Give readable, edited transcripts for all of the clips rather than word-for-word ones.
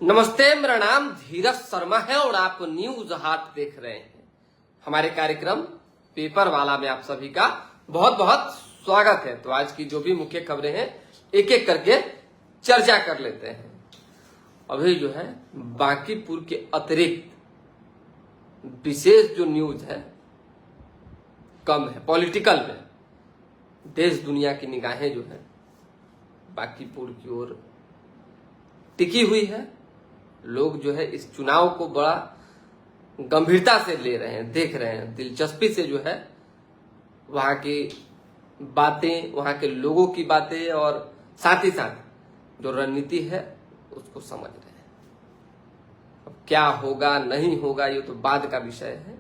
नमस्ते, मेरा नाम धीरज शर्मा है और आप न्यूज हाट देख रहे हैं। हमारे कार्यक्रम पेपर वाला में आप सभी का बहुत बहुत स्वागत है। तो आज की जो भी मुख्य खबरें हैं एक एक करके चर्चा कर लेते हैं। अभी जो है बांकीपुर के अतिरिक्त विशेष जो न्यूज है कम है। पॉलिटिकल में देश दुनिया की निगाहें जो है बांकीपुर की ओर टिकी हुई है। लोग जो है इस चुनाव को बड़ा गंभीरता से ले रहे हैं, देख रहे हैं, दिलचस्पी से जो है वहां की बातें, वहां के लोगों की बातें और साथ ही साथ जो रणनीति है उसको समझ रहे हैं। अब क्या होगा नहीं होगा ये तो बाद का विषय है,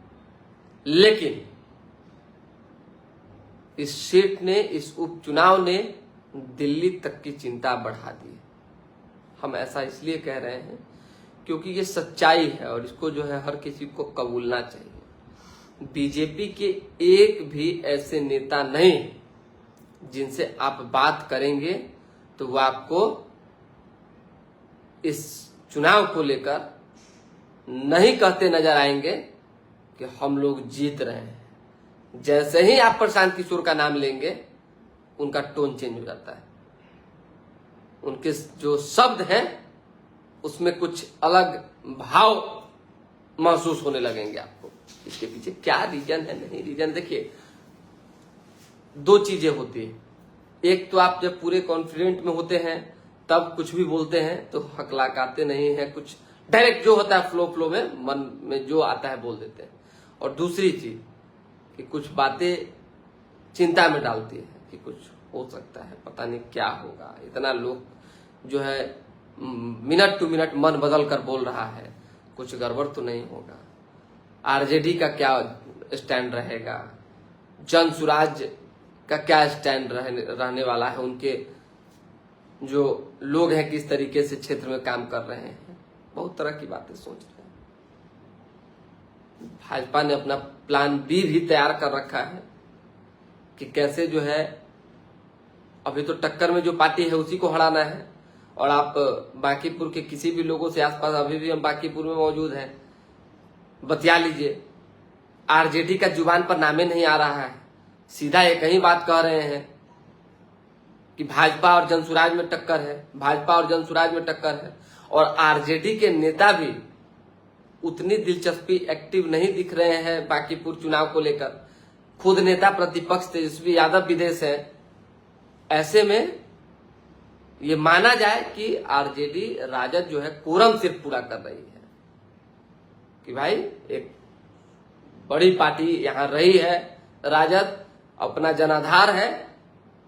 लेकिन इस सीट ने, इस उपचुनाव ने दिल्ली तक की चिंता बढ़ा दी है। हम ऐसा इसलिए कह रहे हैं क्योंकि ये सच्चाई है और इसको जो है हर किसी को कबूलना चाहिए। बीजेपी के एक भी ऐसे नेता नहीं जिनसे आप बात करेंगे तो वो आपको इस चुनाव को लेकर नहीं कहते नजर आएंगे कि हम लोग जीत रहे हैं। जैसे ही आप प्रशांत किशोर का नाम लेंगे उनका टोन चेंज हो जाता है। उनके जो शब्द हैं उसमें कुछ अलग भाव महसूस होने लगेंगे आपको। इसके पीछे क्या रीजन है, नहीं रीजन, देखिए दो चीजें होती है। एक तो आप जब पूरे कॉन्फिडेंट में होते हैं तब कुछ भी बोलते हैं तो हकलाकाते नहीं है, कुछ डायरेक्ट जो होता है फ्लो में मन में जो आता है बोल देते हैं। और दूसरी चीज कि कुछ बातें चिंता में डालती है कि कुछ हो सकता है, पता नहीं क्या होगा। इतना लोग जो है मिनट टू मिनट मन बदल कर बोल रहा है, कुछ गड़बड़ तो नहीं होगा। आरजेडी का क्या स्टैंड रहेगा, जन सुराज का क्या स्टैंड रहने वाला है, उनके जो लोग हैं किस तरीके से क्षेत्र में काम कर रहे हैं, बहुत तरह की बातें सोच रहे हैं। भाजपा ने अपना प्लान बी भी तैयार कर रखा है कि कैसे जो है अभी तो टक्कर में जो पार्टी है उसी को हराना है। और आप बांकीपुर के किसी भी लोगों से, आसपास अभी भी हम बांकीपुर में मौजूद हैं, बतिया लीजिए, आरजेडी का जुबान पर नामे नहीं आ रहा है। सीधा एक ही बात कह रहे हैं कि भाजपा और जनसुराज में टक्कर है, भाजपा और जनसुराज में टक्कर है। और आरजेडी के नेता भी उतनी दिलचस्पी एक्टिव नहीं दिख रहे हैं बांकीपुर चुनाव को लेकर। खुद नेता प्रतिपक्ष तेजस्वी यादव विदेश है। ऐसे में ये माना जाए कि आरजेडी राजद जो है कोरम सिर्फ पूरा कर रही है कि भाई एक बड़ी पार्टी यहां रही है, राजद अपना जनाधार है,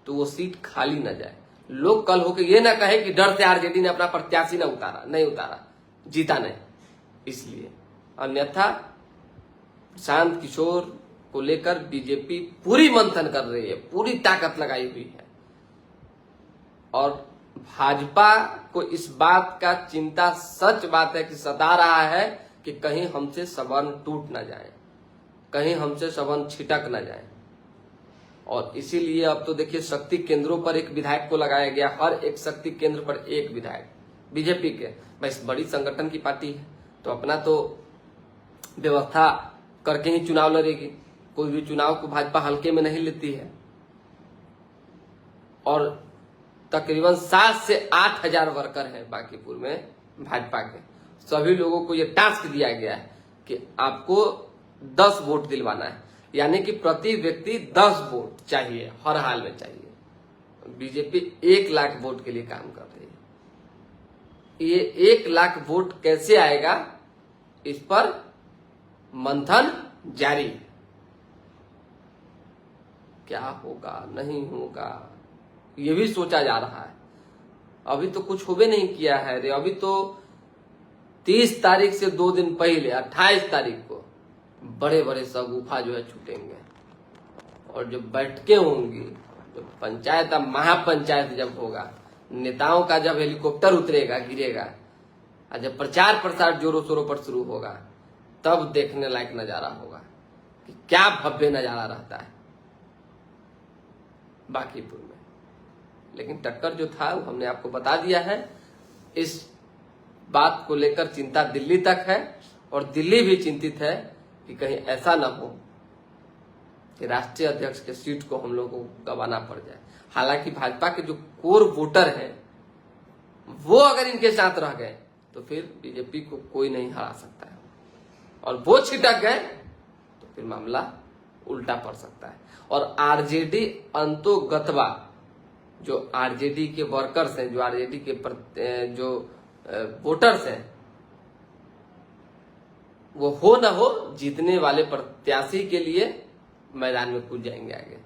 तो वो सीट खाली न जाए। लोग कल होकर ये ना कहे कि डर से आरजेडी ने अपना प्रत्याशी नहीं उतारा, जीता नहीं इसलिए। अन्यथा प्रशांत किशोर को लेकर बीजेपी पूरी मंथन कर रही है, पूरी ताकत लगाई हुई है। और भाजपा को इस बात का चिंता, सच बात है कि सता रहा है कि कहीं हमसे संबंध टूट ना जाए, कहीं हमसे संबंध छिटक ना जाए। और इसीलिए अब तो देखिए शक्ति केंद्रों पर एक विधायक को लगाया गया, हर एक शक्ति केंद्र पर एक विधायक बीजेपी के। भाई बड़ी संगठन की पार्टी है तो अपना तो व्यवस्था करके ही चुनाव लड़ेगी। कोई भी चुनाव को भाजपा हल्के में नहीं लेती है। और तकरीबन 7 से 8 हजार वर्कर हैं बांकीपुर में भाजपा के। सभी लोगों को यह टास्क दिया गया है कि आपको 10 वोट दिलवाना है, यानी कि प्रति व्यक्ति 10 वोट चाहिए, हर हाल में चाहिए। बीजेपी 1 लाख वोट के लिए काम कर रही है। ये 1 लाख वोट कैसे आएगा, इस पर मंथन जारी है। क्या होगा नहीं होगा ये भी सोचा जा रहा है। अभी तो कुछ होबे नहीं किया है रे। अभी तो 30 तारीख से 2 दिन पहले 28 तारीख को बड़े बड़े शगुफा जो है छूटेंगे। और जो बैठकें होंगी, जो पंचायत, महापंचायत जब होगा, नेताओं का जब हेलीकॉप्टर उतरेगा, गिरेगा, और जब प्रचार प्रसार जोरों शोरों पर शुरू होगा, तब देखने लायक नजारा होगा कि क्या भव्य नजारा रहता है बांकीपुर में। लेकिन टक्कर जो था वो हमने आपको बता दिया है। इस बात को लेकर चिंता दिल्ली तक है और दिल्ली भी चिंतित है कि कहीं ऐसा ना हो कि राष्ट्रीय अध्यक्ष के सीट को हम लोगों को गंवाना पड़ जाए। हालांकि भाजपा के जो कोर वोटर हैं वो अगर इनके साथ रह गए तो फिर बीजेपी को कोई नहीं हरा सकता है, और वो छिटक गए तो फिर मामला उल्टा पड़ सकता है। और आरजेडी अंतोगतवा जो आरजेडी के वर्कर्स हैं, जो आरजेडी के जो वोटर्स हैं, वो हो न हो जीतने वाले प्रत्याशी के लिए मैदान में कूद जाएंगे आगे।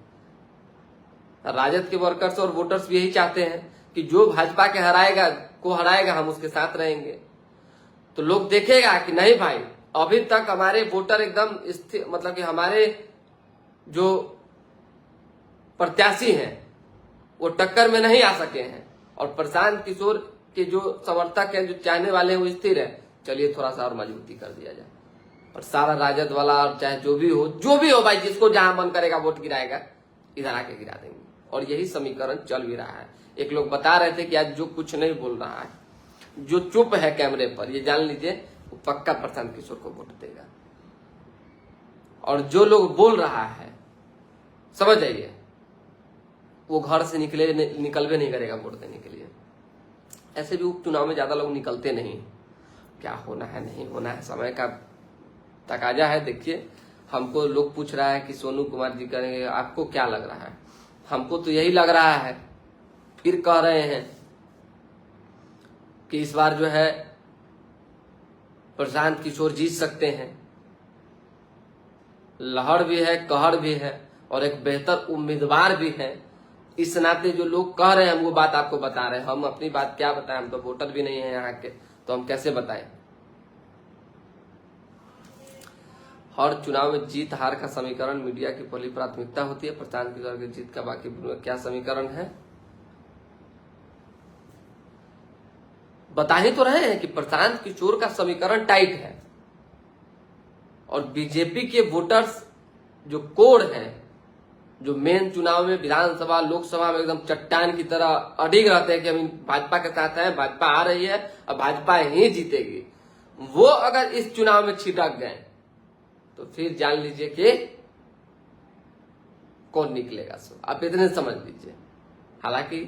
राजद के वर्कर्स और वोटर्स भी यही चाहते हैं कि जो भाजपा के हराएगा हम उसके साथ रहेंगे। तो लोग देखेगा कि नहीं भाई, अभी तक हमारे वोटर एकदम स्थिर, मतलब कि हमारे जो प्रत्याशी हैं वो टक्कर में नहीं आ सके हैं, और प्रशांत किशोर के जो समर्थक हैं, जो चाहने वाले हैं, वो स्थिर है। चलिए थोड़ा सा और मजबूती कर दिया जाए, और सारा राजद वाला और चाहे जो भी हो भाई, जिसको जहां मन करेगा वोट गिराएगा, इधर आके गिरा देंगे। और यही समीकरण चल भी रहा है। एक लोग बता रहे थे कि आज जो कुछ नहीं बोल रहा है, जो चुप है कैमरे पर, ये जान लीजिए वो पक्का प्रशांत किशोर को वोट देगा। और जो लोग बोल रहा है, समझ जाइए, वो घर से निकलवे नहीं करेगा वोट देने के लिए। ऐसे भी उपचुनाव में ज्यादा लोग निकलते नहीं। क्या होना है नहीं होना है, समय का तकाजा है। देखिए, हमको लोग पूछ रहा है कि सोनू कुमार जी करेंगे, आपको क्या लग रहा है? हमको तो यही लग रहा है, फिर कह रहे हैं कि इस बार जो है प्रशांत किशोर जीत सकते हैं। लहर भी है, कहर भी है, और एक बेहतर उम्मीदवार भी है। इस नाते जो लोग कह रहे हैं हम वो बात आपको बता रहे हैं। हम अपनी बात क्या बताएं, हम तो वोटर भी नहीं है यहाँ के, तो हम कैसे बताएं। हर चुनाव में जीत हार का समीकरण मीडिया की पहली प्राथमिकता होती है। प्रशांत किशोर की जीत का बाकी क्या समीकरण है, बता ही तो रहे हैं कि प्रशांत किशोर का समीकरण टाइट है, और बीजेपी के वोटर्स जो कोड हैं, जो मेन चुनाव में विधानसभा लोकसभा में एकदम चट्टान की तरह अडिग रहते हैं कि हम भाजपा के साथ हैं, भाजपा आ रही है और भाजपा ही जीतेगी, वो अगर इस चुनाव में छिटक गए तो फिर जान लीजिए कि कौन निकलेगा। सो आप इतने समझ लीजिए। हालांकि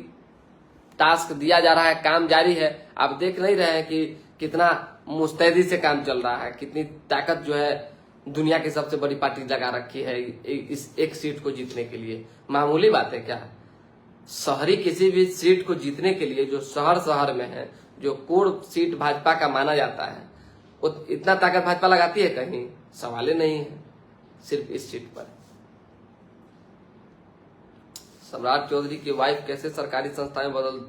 टास्क दिया जा रहा है, काम जारी है। आप देख नहीं रहे हैं कि कितना मुस्तैदी से काम चल रहा है, कितनी ताकत जो है दुनिया की सबसे बड़ी पार्टी लगा रखी है इस एक सीट को जीतने के लिए। मामूली बात है क्या? शहरी किसी भी सीट को जीतने के लिए, जो शहर में है, जो कोर सीट भाजपा का माना जाता है, वो इतना ताकत भाजपा लगाती है? कहीं सवाल ही नहीं है। सिर्फ इस सीट पर सम्राट चौधरी की वाइफ कैसे सरकारी संस्था में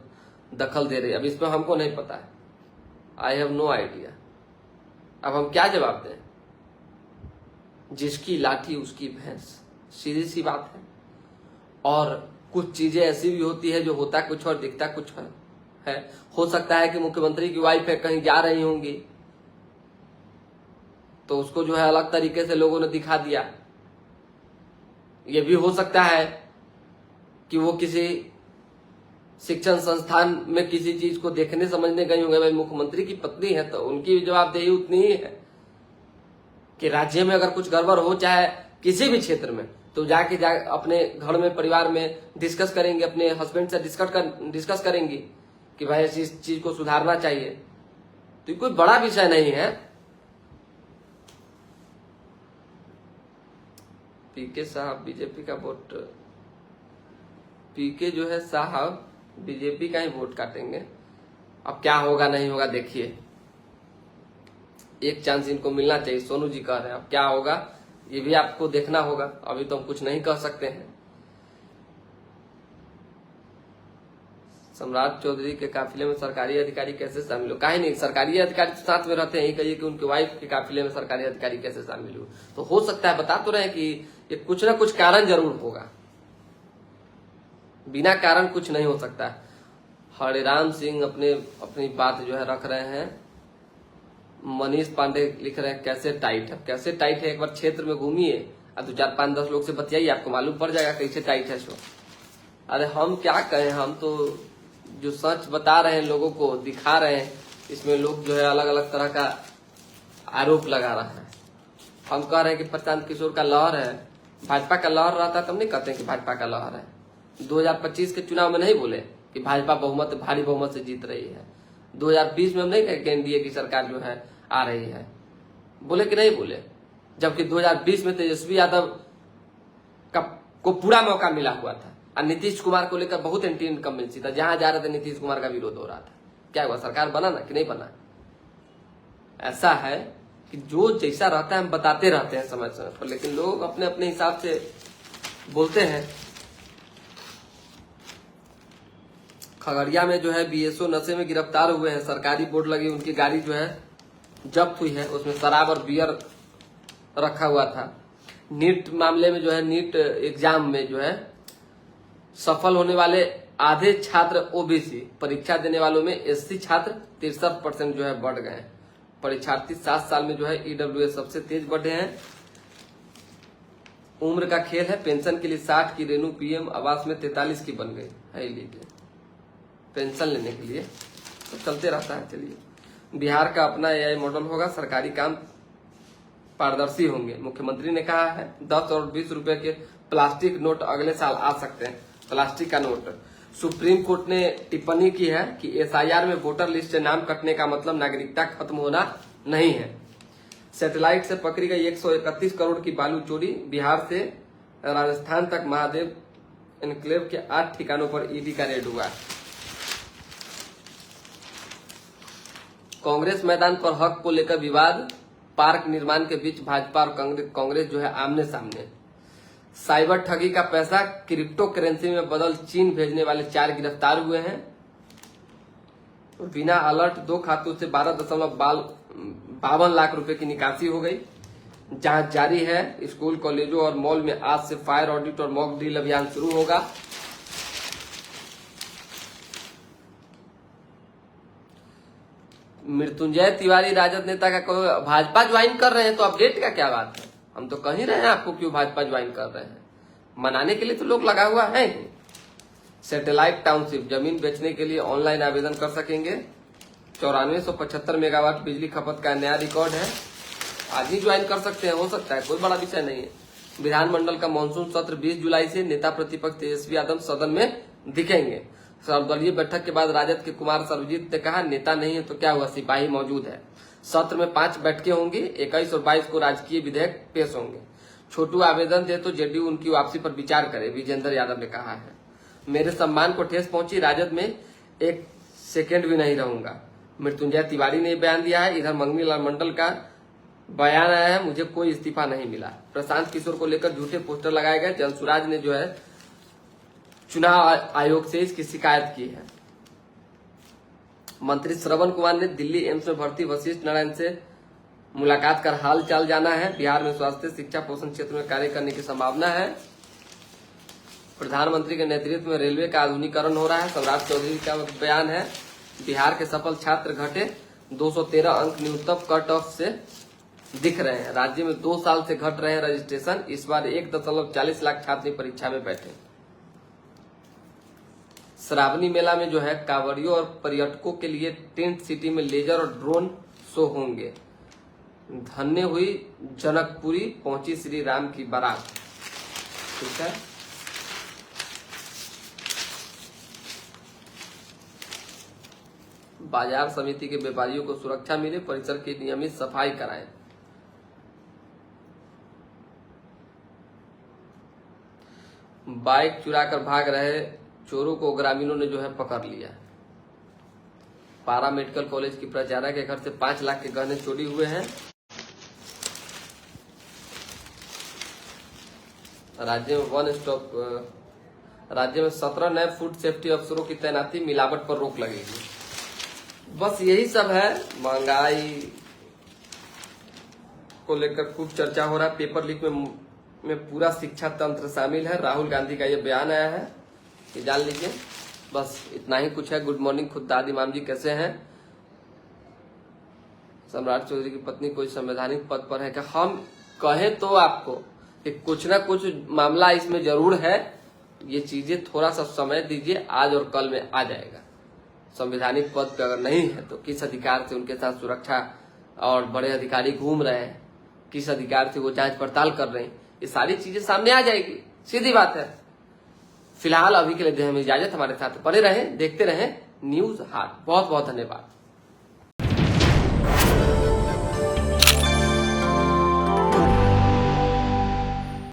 दखल दे रही है, अब इसमें हमको नहीं पता है। I have no idea. अब हम क्या जवाब दें? जिसकी लाठी उसकी भैंस, सीधी सी बात है। और कुछ चीजें ऐसी भी होती है जो होता कुछ और दिखता कुछ है। हो सकता है कि मुख्यमंत्री की वाइफ है, कहीं जा रही होंगी, तो उसको जो है अलग तरीके से लोगों ने दिखा दिया। ये भी हो सकता है कि वो किसी शिक्षण संस्थान में किसी चीज को देखने समझने गई होंगे। भाई मुख्यमंत्री की पत्नी है तो उनकी जवाबदेही उतनी ही है कि राज्य में अगर कुछ गड़बड़ हो, चाहे किसी भी क्षेत्र में, तो जाके अपने घर में परिवार में डिस्कस करेंगे, अपने हस्बैंड से डिस्कस करेंगी कि भाई इस चीज को सुधारना चाहिए। तो ये कोई बड़ा विषय नहीं है। पीके साहब बीजेपी का वोट, पीके जो है साहब बीजेपी का ही वोट काटेंगे। अब क्या होगा नहीं होगा देखिए, एक चांस इनको मिलना चाहिए। सोनू जी कह रहे हैं, अब क्या होगा ये भी आपको देखना होगा। अभी तो हम कुछ नहीं कह सकते हैं। सम्राट चौधरी के काफिले में सरकारी अधिकारी कैसे शामिल हो? काहे नहीं, सरकारी अधिकारी तो साथ में रहते हैं। यही कहिए कि उनके वाइफ के काफिले में सरकारी अधिकारी कैसे शामिल हो? तो हो सकता है, बता तो रहे कि ये कुछ ना कुछ कारण जरूर होगा, बिना कारण कुछ नहीं हो सकता। हरिराम सिंह अपनी बात जो है रख रहे हैं। मनीष पांडे लिख रहे हैं कैसे टाइट है। कैसे टाइट है, एक बार क्षेत्र में घूमिए और 2 4 5 10 लोग से बतियाइए, आपको मालूम पड़ जाएगा कैसे टाइट है शो। अरे हम क्या कहें, हम तो जो सच बता रहे हैं, लोगों को दिखा रहे हैं, इसमें लोग जो है अलग अलग तरह का आरोप लगा रहा है। हम कह रहे हैं कि प्रशांत किशोर का लहर है, भाजपा का लहर रहता तब नहीं कहते कि भाजपा का लहर है। 2025 के चुनाव में नहीं बोले कि भाजपा भारी बहुमत से जीत रही है। 2020 में हम नहीं कहे कि एनडीए की सरकार जो है आ रही है, बोले कि नहीं बोले? जबकि 2020 में तेजस्वी यादव को पूरा मौका मिला हुआ था और नीतीश कुमार को लेकर बहुत एंटी इनकम्बेंसी था। जहां जा रहे थे नीतीश कुमार का विरोध हो रहा था। क्या हुआ? सरकार बना ना कि नहीं बना? ऐसा है कि जो जैसा रहता है हम बताते रहते हैं समय समय पर, लेकिन लोग अपने अपने हिसाब से बोलते हैं। खगड़िया में जो है बीएसओ नशे में गिरफ्तार हुए हैं। सरकारी बोर्ड लगी, उनकी गाड़ी जो है जब्त हुई है, उसमें शराब और बियर रखा हुआ था। नीट मामले में जो है, नीट एग्जाम में जो है सफल होने वाले आधे छात्र ओबीसी, परीक्षा देने वालों में एससी छात्र 63% जो है बढ़ गए हैं। परीक्षार्थी 7 साल में जो है ईडब्ल्यूएस सबसे तेज बढ़े हैं। उम्र का खेल है, पेंशन के लिए 60 की रेनू पीएम आवास में 43 की बन गई है। लीजिए पेंशन लेने के लिए तो चलते रहता है। चलिए, बिहार का अपना एआई मॉडल होगा, सरकारी काम पारदर्शी होंगे। मुख्यमंत्री ने कहा है 10 और 20 रुपए के प्लास्टिक नोट अगले साल आ सकते हैं। प्लास्टिक का नोट। सुप्रीम कोर्ट ने टिप्पणी की है कि एसआईआर में वोटर लिस्ट से नाम कटने का मतलब नागरिकता खत्म होना नहीं है। सैटेलाइट से पकड़ी गई 131 करोड़ की बालू चोरी। बिहार से राजस्थान तक महादेव एनक्लेव के 8 ठिकानों पर ईडी का रेड हुआ। कांग्रेस मैदान पर हक को लेकर विवाद। पार्क निर्माण के बीच भाजपा और कांग्रेस जो है आमने सामने। साइबर ठगी का पैसा क्रिप्टो करेंसी में बदल चीन भेजने वाले 4 गिरफ्तार हुए हैं। बिना अलर्ट 2 खातों से 12.52 लाख रुपए की निकासी हो गई। जांच जारी है। स्कूल, कॉलेजों और मॉल में आज से फायर ऑडिट और मॉक ड्रिल अभियान शुरू होगा। मृत्युंजय तिवारी राजद नेता का भाजपा ज्वाइन कर रहे हैं, तो अपडेट का क्या बात है? हम तो कह ही रहे हैं आपको क्यों भाजपा ज्वाइन कर रहे हैं। मनाने के लिए तो लोग लगा हुआ है। सैटेलाइट टाउनशिप जमीन बेचने के लिए ऑनलाइन आवेदन कर सकेंगे। 9475 मेगावाट बिजली खपत का नया रिकॉर्ड है। आज ही ज्वाइन कर सकते हैं, हो सकता है, कोई बड़ा विषय नहीं है। विधानमंडल का मानसून सत्र 20 जुलाई से। नेता प्रतिपक्ष तेजस्वी यादव सदन में दिखेंगे। सर्वदलीय बैठक के बाद राजद के कुमार सर्वजीत ने कहा, नेता नहीं है तो क्या हुआ, सिपाही मौजूद है। सत्र में 5 बैठकें होंगी। 21 और 22 को राजकीय विधेयक पेश होंगे। छोटू आवेदन दे तो जेडीयू उनकी वापसी पर विचार करे, विजेंद्र यादव ने कहा है। मेरे सम्मान को ठेस पहुंची, राजद में 1 सेकेंड भी नहीं रहूंगा, मृत्युंजय तिवारी ने बयान दिया है। इधर मंगनी लाल मंडल का बयान आया है, मुझे कोई इस्तीफा नहीं मिला। प्रशांत किशोर को लेकर झूठे पोस्टर लगाए गए। जनसुराज ने जो है चुनाव आयोग से इसकी शिकायत की है। मंत्री श्रवण कुमार ने दिल्ली एम्स में भर्ती वशिष्ठ नारायण से मुलाकात कर हाल चाल जाना है। बिहार में स्वास्थ्य, शिक्षा, पोषण क्षेत्र में कार्य करने की संभावना है। प्रधानमंत्री के नेतृत्व में रेलवे का आधुनिकीकरण हो रहा है, सम्राट चौधरी का बयान है। बिहार के सफल छात्र घटे, 213 अंक न्यूनतम कट ऑफ से दिख रहे हैं। राज्य में 2 साल से घट रहे हैं रजिस्ट्रेशन। इस बार 1.40 लाख छात्र परीक्षा में बैठे। श्रावणी मेला में जो है कांवड़ियों और पर्यटकों के लिए टेंट सिटी में लेजर और ड्रोन शो होंगे। धन्य हुई जनकपुरी, पहुंची श्री राम की बारात। ठीक है, बाजार समिति के व्यापारियों को सुरक्षा मिले, परिसर की नियमित सफाई कराएं। बाइक चुराकर भाग रहे चोरों को ग्रामीणों ने जो है पकड़ लिया। पारा मेडिकल कॉलेज की प्राचार्य के घर से 5 लाख के गहने चोरी हुए हैं। राज्य में 17 नए फूड सेफ्टी अफसरों की तैनाती, मिलावट पर रोक लगेगी। बस यही सब है। महंगाई को लेकर खूब चर्चा हो रहा है। पेपर लीक में पूरा शिक्षा तंत्र शामिल है। राहुल गांधी का ये बयान आया है, ये जान लीजिए। बस इतना ही कुछ है। गुड मॉर्निंग खुद्दाद इमाम जी, कैसे हैं? सम्राट चौधरी की पत्नी कोई संवैधानिक पद पर है कि हम कहें तो आपको कि कुछ ना कुछ मामला इसमें जरूर है। ये चीजें थोड़ा सा समय दीजिए, आज और कल में आ जाएगा। संवैधानिक पद पे अगर नहीं है तो किस अधिकार से उनके साथ सुरक्षा और बड़े अधिकारी घूम रहे हैं, किस अधिकार से वो जांच पड़ताल कर रहे हैं, ये सारी चीजें सामने आ जाएगी, सीधी बात है। फिलहाल अभी के लिए हमें इजाजत, हमारे साथ बने रहें, देखते रहें न्यूज हाट। बहुत बहुत धन्यवाद।